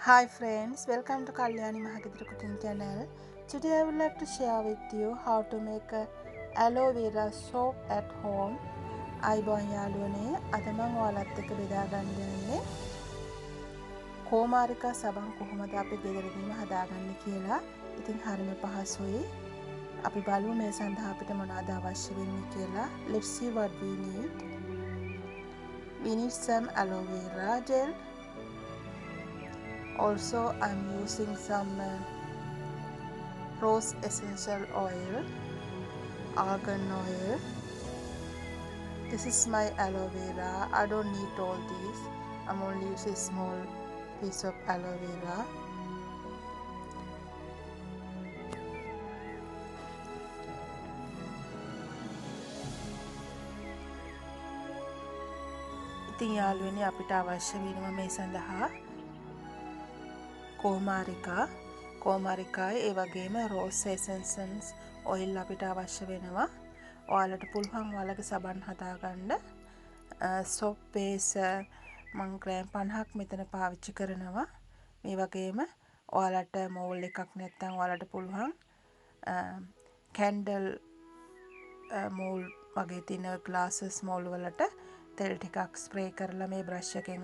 Hi friends, welcome to Kalyani Mahagidra Cooking Channel. Today I would like to share with you how to make a aloe vera soap at home. අයිබෝන් යාළුවනේ අද මම ඔයාලත් එක්ක බෙදා ගන්න යන්නේ කෝමාරිකා සබන් කොහොමද අපි ගෙදරදීම හදාගන්නේ කියලා. ඉතින් හරිම පහසුයි. අපි බලමු මේ සඳහා අපිට මොනවද අවශ්‍ය වෙන්නේ කියලා. Let's see what we need. We need some aloe vera gel. Also I'm using some rose essential oil, argan oil. This is my aloe vera. I don't need all these. I'm only using a small piece of aloe vera. ඉතින් යාළුවනි අපිට අවශ්‍ය වෙනවා මේ සඳහා කෝමාරිකායි ඒ වගේම rose essence oil අපිට අවශ්‍ය වෙනවා. ඔයාලට පුළුවන් ඔයාලගේ සබන් හදාගන්න සොප් බේස් මං ග්‍රෑම් 50ක් මෙතන පාවිච්චි කරනවා. මේ වගේම ඔයාලට මෝල් එකක් නැත්නම් ඔයාලට පුළුවන් කැන්ඩල් මෝල් වගේ තියෙන ග්ලාසස් මෝල් වලට තෙල් ටිකක් ස්ප්‍රේ කරලා මේ බ්‍රෂ් එකෙන්